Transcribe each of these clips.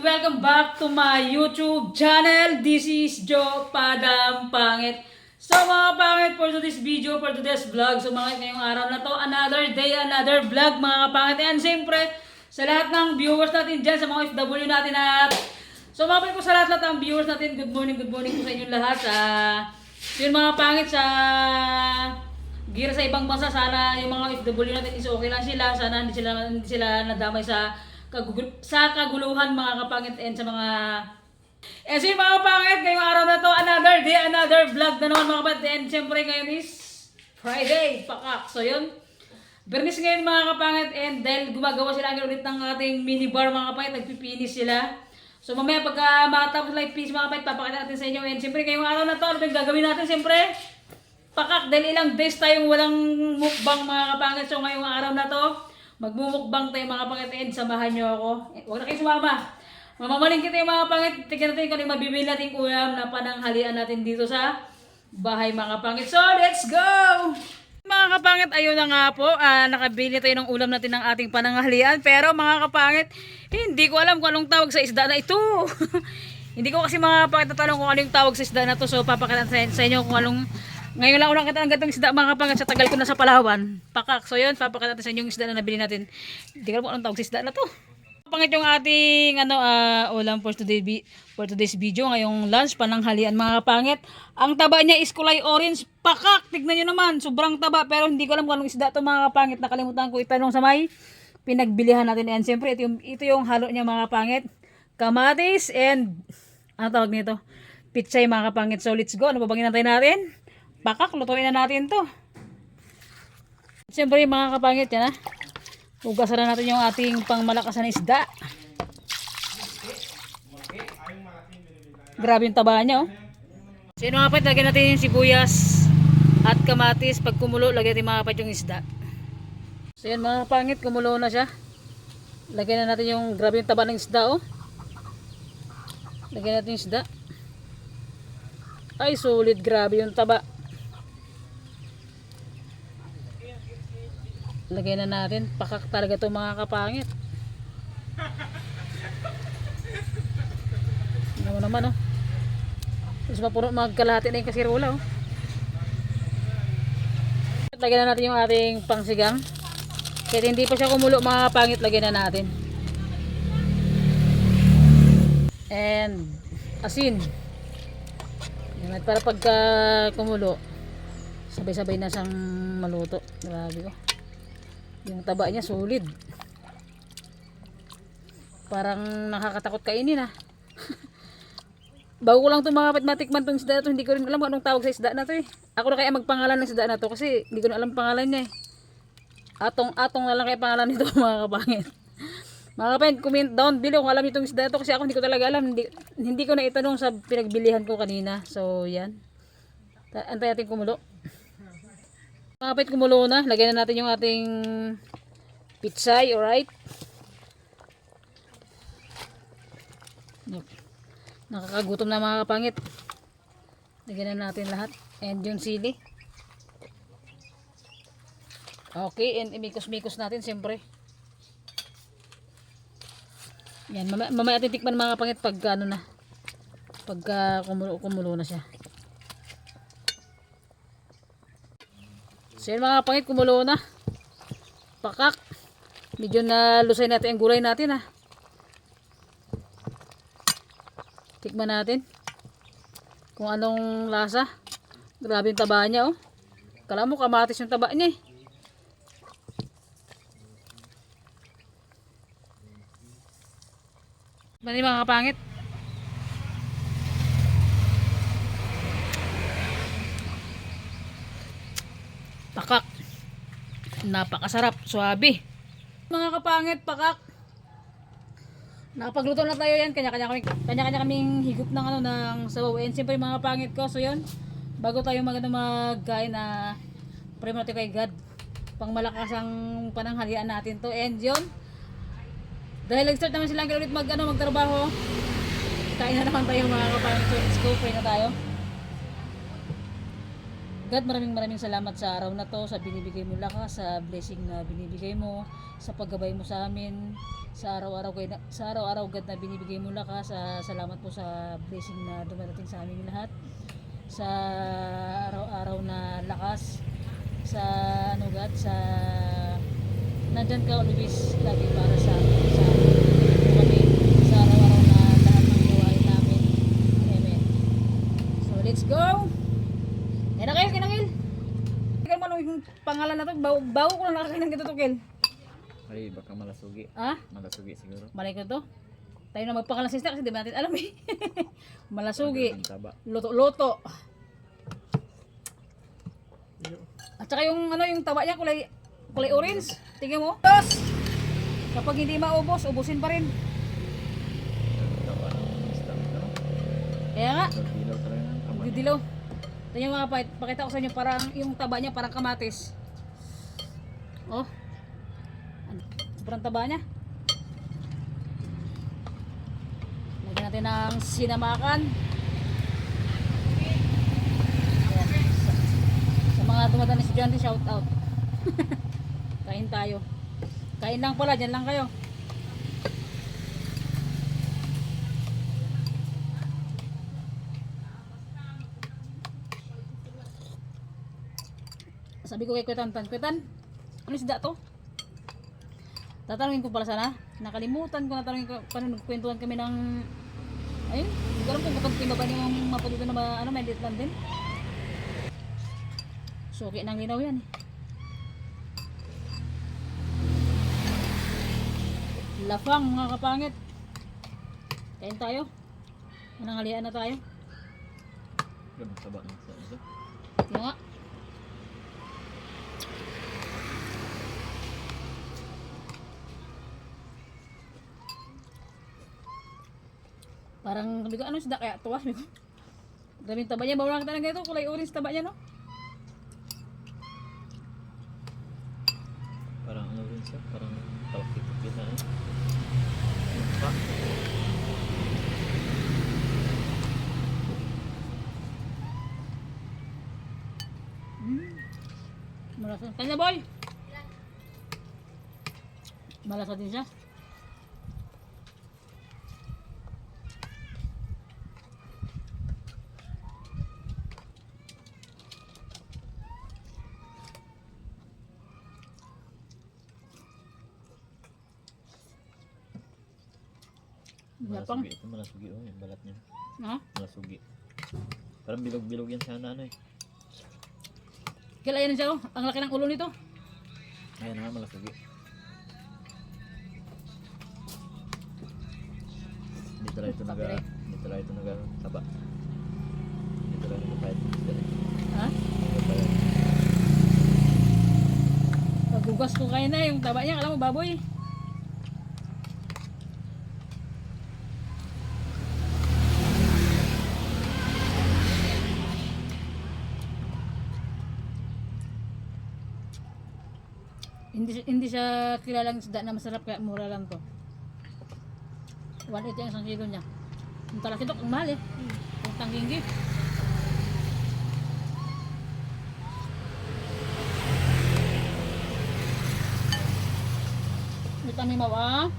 welcome back to my YouTube channel. This is Joe Padang Pangit. So mga pangit, for today's video, for today's vlog, so mga ngayong araw na to, another day, another vlog mga kapangit. And siyempre, sa lahat ng viewers natin dyan, sa mga FW natin at so mga pangit po sa lahat ng viewers natin, good morning po sa inyong lahat. Yun mga pangit, sa gira sa ibang bansa, sana yung mga FW natin is okay lang sila, sana hindi sila nadamay sa kaguluhan mga kapangit and sa mga so yung mga kapangit, ngayong araw na to, another day, another vlog na naman mga kapangit. And siyempre ngayon is Friday, pakak. So yun, Bernis ngayon mga kapangit, and dahil gumagawa sila ulit ng ating mini bar mga kapangit, nagpipinis sila. So mamaya pagka matapos live piece mga kapangit, papakita natin sa inyo. And siyempre ngayong araw na to, ano yung gagawin natin? Siyempre pakak, dahil ilang days tayong walang mukbang mga kapangit. So ngayong araw na to, magmumukbang tayo mga kapangit, and samahan nyo ako. Huwag na kayo sumama. Mamamalin kita yung mga kapangit. Tignan natin kung ano yung mabibili natin ulam na pananghalian natin dito sa bahay mga kapangit. So let's go! Mga kapangit, ayun na nga po. Nakabili tayo ng ulam natin ng ating pananghalian. Pero mga kapangit, hindi ko alam kung anong tawag sa isda na ito. Hindi ko kasi mga kapangit natanong kung anong tawag sa isda na to. So papakita sa inyo kung anong. Ngayon lang ulang kita ng gatong isda mga kapangit, sa tagal ko na sa Palawan. Pakak. So yun, papakita natin sa inyo yung isda na nabili natin. Hindi ko alam kung anong tawag sa isda na to. Pangit yung ating ulam for today's video. Ngayong lunch, pananghalian mga kapangit. Ang taba niya is kulay orange. Pakak! Tignan nyo naman, sobrang taba. Pero hindi ko alam kung anong isda to mga kapangit. Nakalimutan ko itanong sa may pinagbilihan natin. And siyempre, ito yung halo niya mga kapangit. Kamatis and ano tawag nito? Pitsay mga kapangit. So let's go. Ano ba bang inantay natin? Pakak, lutuin na natin to. Siyempre mga kapangit, yan hugasan na natin yung ating pangmalakasan na isda. Grabe yung taba niya So yun mga kapangit, lagyan natin yung sibuyas at kamatis. Pag kumulo, lagyan natin mga kapangit yung isda. So yun mga kapangit, kumulo na siya. Lagyan na natin yung grabe yung taba ng isda Lagyan natin yung isda. Ay solid, grabe yung taba. Lagay na natin. Pakak talaga ito mga kapangit. Ano naman Tapos mapuro magkalahati na yung kasirola Lagyan na natin yung ating pangsigang. Kahit hindi pa siya kumulo mga kapangit, lagyan na natin. And asin. Yan, para pagka kumulo, sabay-sabay na siyang maluto. Grabe yung taba niya solid. Parang nakakatakot kainin Bago ko lang itong mga kapit matikman itong isda na to. Hindi ko rin alam kung anong tawag sa isda na to Ako na kaya magpangalan ng isda na to kasi hindi ko na alam pangalan niya Atong na lang kaya pangalan nito mga kapangit. Mga kapangit, comment down below kung alam niyo itong isda na to kasi ako hindi ko talaga alam. Hindi ko na itanong sa pinagbilihan ko kanina. So yan. Antay natin kumulo. Mga kapit, kumulo na. Lagyan na natin yung ating pitsay, alright? Nakakagutom na mga kapangit. Lagyan na natin lahat. And yung sili. Okay, and imikos-mikos natin siyempre. Yan, mamaya titikman mga kapangit pag pagka kumulo na siya. So yun mga kapangit, kumulo na. Pakak. Medyo na lusay natin ang gulay natin Tikman natin kung anong lasa. Grabe yung taba niya Kala mo kamatis yung taba niya Mali mga kapangit. Pakak. Napakasarap, suabe. Mga kapangit, pakak. Nakapagluto na tayo yan. Kanya-kanya kaming higop ng ng sabaw. And siyempre mga kapangit ko. So yun, bago tayo magkain na pray natin kay God. Pangmalakas ang pananghalian natin to. And yun, dahil nag-start naman sila ulit magtrabaho. Kain na naman tayo mga kapangit. So let's go, pray na tayo. God, maraming salamat sa araw na to, sa binibigay mo lakas, sa blessing na binibigay mo, sa paggabay mo sa amin, sa araw-araw God na binibigay mo lakas. Salamat po sa blessing na dumarating sa aming lahat, sa araw-araw na lakas, sa ano God, sa nandyan ka always lagi para sa kami sa araw-araw na lahat ng gawain namin. Amen. So let's go. Kinakil. Ikaw man yung pangalan na to, bago ko lang nakakain ng ganito to, Kel. Ay, baka malasugi. Ah? Malasugi siguro. Malay ko to. Tayo na magpangalan sa kasi di ba natin alam eh. Malasugi. Ang taba. Loto. At saka yung ano yung taba niya kulay orange. Tingnan mo. Tapos kapag hindi maubos, ubusin pa rin. Taba ng isda. Ano? Kaya nga, Dilaw talaga ng taba. didilaw. Tingnan mga pakita ko sa inyo parang yung taba niya parang kamatis. Oh. Sobrang taba niya. Lagyan natin ng sinamakan. Ayan. Sa mga dumadaan na estudyante, shout out. Kain tayo. Kain lang pala, dyan lang kayo. Sabi ko kay Kwetan, ano isda to? Tatanungin ko pala sana. Nakalimutan ko na tanungin ko, paano nagkwentuhan kami ng ayun, hindi ko alam kung kapag timba ba niya yung mapatuto na may lit lang din. Suki ng linaw yan eh. Lafang mga kapangit. Kain tayo. Manangalian na tayo. Ganun taba ng isda nito. Kaya nga. Parang sabi ko, ano isda kaya tuwa? Daming taba niya. Bawala kita na ganito. Kulay orange taba niya, no? Parang ano rin siya. Parang talakit-kit na eh. Pa. Malasa. Kanya boy! Malasa din siya. Yapang. Malasugi. Ito malasugi. Oh, yung balat niya. Ha? Malasugi. Parang bilog-bilog yan sana ano eh. Kailan siya, oh. Ang laki ng ulo nito. Ayan na, malasugi. Hindi talaga ito taba. Hindi talaga nagpapayat. Ha? Pagugas ko kayo na yung taba niya. Alam mo, baboy. Hindi siya kilalang isda na masarap kaya mura lang to. 180 ang isang kilo niya. Yung talakitok, ang mahal eh. Yung tangginggi. Ito may mawa.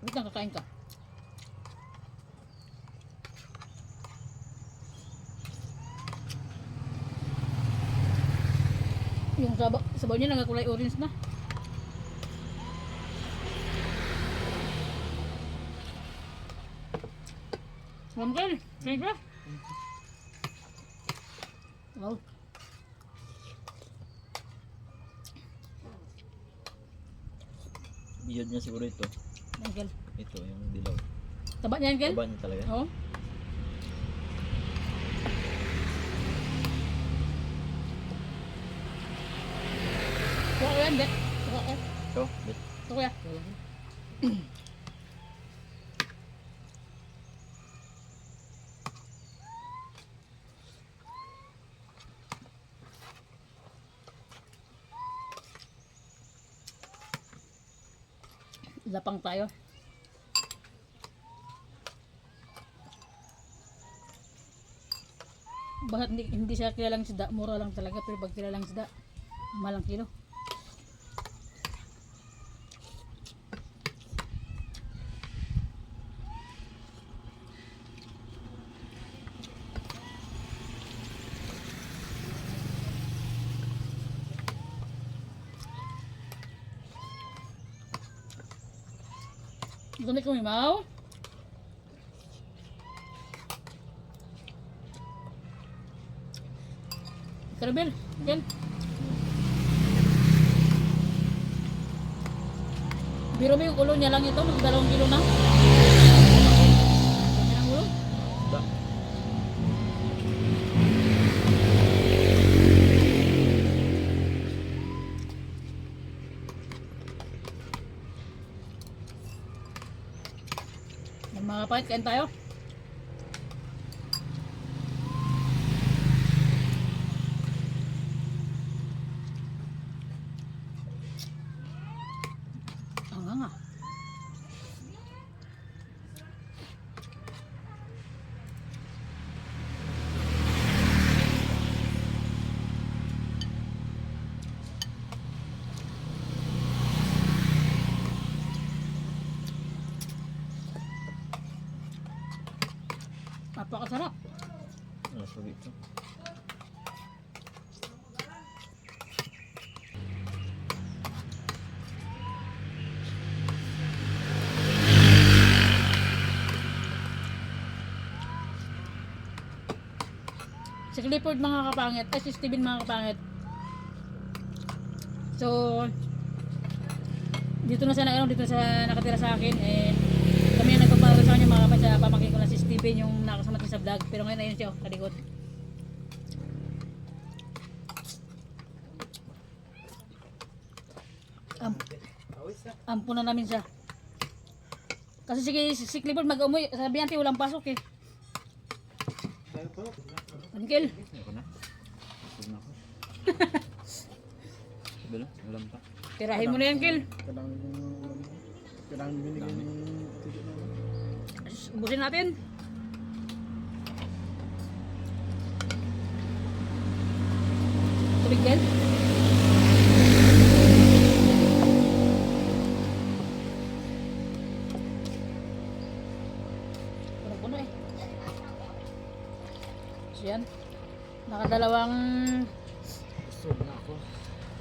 Wait lang, kakain ka. Yung sabaw niya nagkulay orange na. Mamkel, kain ka? Wow. Biyod niya siguro ito. Mamkel. Ito, yung dilaw. Taba niya, Mamkel? Taba niya talaga. Oo. Tuwa ko yan, Bet. Tuwa ko. Ito, bet. Tuwa ko yan. Lapang tayo. Bakit hindi siya kilalang isda? Mura lang talaga, pero pag kilalang isda, malang kilo. Gusto ko mimaw. Karabel, Ken. Biro mo yung ulo niya lang ito, mag 2 kilo na. Yan ang ulo. Da. Yan mga kapatid, kain tayo. Ang nga. Napakasarap. Ano sa dito? Si Clifford mga kapangit, ay si Steven mga kapangit. So, dito na siya dito na siya nakatira sa akin. Eh, kami ang nagpaparo sa kanya mga kapatid, sa pamangkin ko na si Steven yung nakasama natin sa vlog. Pero ngayon ayun siya, kalikot. Ampo na namin siya. Kasi si Clifford mag-umuwi, sabi natin walang pasok eh. Uncle. Ako na. Busog na ako. Sabi lang, ulam pa. Tirahin mo na yan, Kil. Kailangan binigyan ng ticket na lang. Ubusin natin. Tubig din. Puno-puno eh. So yan. Nakadalawang Busog na ako.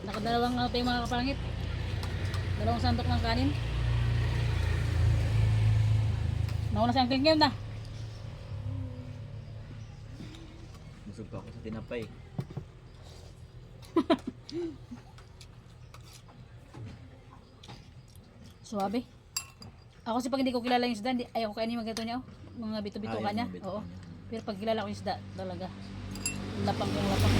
ano tayo mga kapangit. 2 sandok ng kanin. Nauna siyang tingin na. Busog pa ako sa tinapay. Suwabe. Ako si pag hindi ko kilala yung isda, ayaw ko kainin mga ganito niya. Mga bito-bito ka Ayaw niya. mga bito Oo. ka niya. Pero pag kilala ko yung isda, talaga. Lapang yung lapang.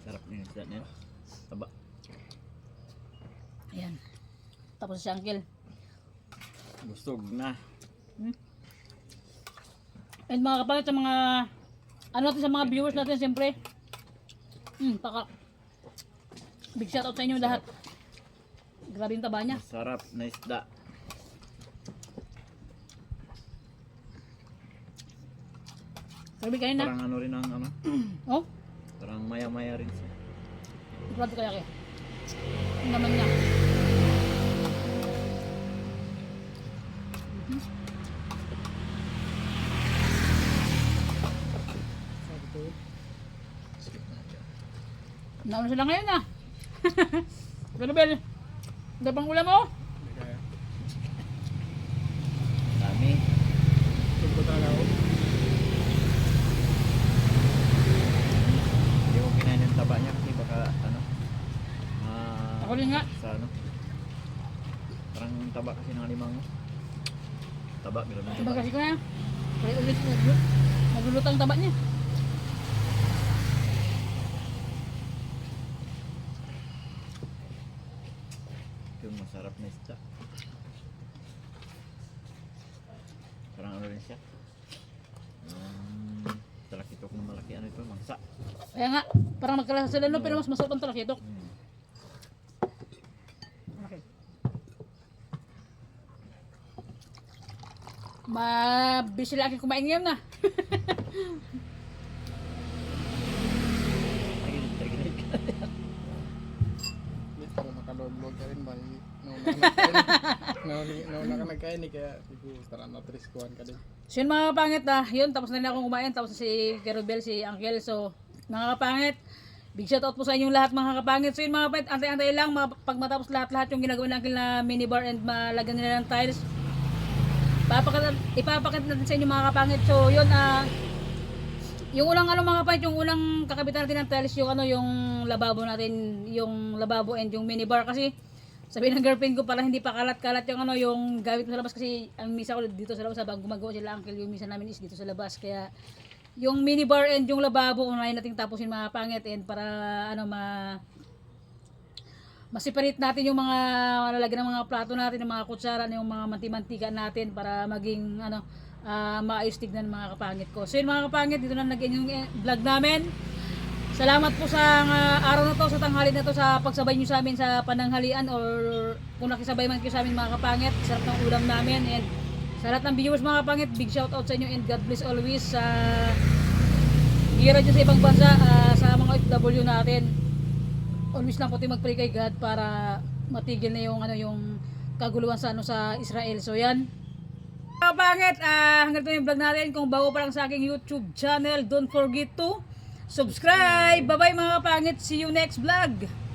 Sarap niya yung isda niya. Taba. Ayan. Tapos si Uncle. Busog na. And mga kapatid, sa mga ano natin sa mga viewers natin siyempre. Big shout out sa inyo lahat. Grabe yung taba niya. Masarap na isda. Grabe kayo na. Parang ano rin ang ano. Oh, Parang maya-maya rin siya. grabe kaya kaya. Ang naman niya. Sabi ko, Skip na dyan. Nauna sila ngayon ah. Ganubel. Ang pang ulam mo. hindi kaya. Dami. Busog ko talaga ako. Hindi ko kinain yung taba niya kasi baka ano. Ako rin nga. Sa ano. Parang taba kasi ng alimango. Taba, meron ng Diba taba. kasi ko na. Ulit maglulutang taba niya. Yung masarap na isda. Parang ano rin siya. Talakitok na malaki. Ano ito? Mangsa. Kaya nga, parang magkalasa sila no, pero mas masarap ang talakitok. Okay. Mabilis sila aking kumain ngayon na. Taginig ka. Hindi, para makalolog ka rin ba? Nauna ka nagkain eh, kaya siguro tara na triskuhan ka din. So yun mga kapangit yun, tapos na rin akong kumain, tapos si Kerubel, si Uncle. So mga kapangit, big shout out po sa inyong lahat mga kapangit. So yun mga kapangit, antay-antay lang, pag matapos lahat-lahat yung ginagawa ng Uncle na minibar and malagyan nila ng tiles, ipapakit natin sa inyo mga kapangit. So yun, yung unang mga kapangit, yung unang kakabitan natin ng tiles, yung yung lababo natin, yung lababo and yung minibar. Kasi sabi ng girlfriend ko pala hindi pa kalat-kalat yung yung gamit mo sa labas, kasi ang misa ko dito sa labas habang gumagawa sila Uncle, yung misa namin is dito sa labas. Kaya yung minibar and yung lababo unahin natin tapusin mga pangit, and para masiparate natin yung mga lalagyan ng mga plato natin, ng mga kutsara, yung mga manti-mantika natin para maging maayos tignan mga kapangit ko. So yun mga kapangit, dito na nag-end yung vlog namin. Salamat po sa araw na to, sa tanghali na to, sa pagsabay nyo sa amin sa pananghalian, or kung nakisabay man kayo sa amin mga kapangit. Sarap ng ulam namin, and sa lahat ng viewers mga kapangit, big shout out sa inyo and God bless always sa gira dyan sa ibang bansa, sa mga OFW natin. Always lang po tayo mag-pray kay God para matigil na yung yung kaguluhan sa sa Israel. So yan. Mga kapangit, hanggang ito yung vlog natin. Kung bago pa lang sa aking YouTube channel, don't forget to subscribe. Bye bye mga kapangit. See you next vlog.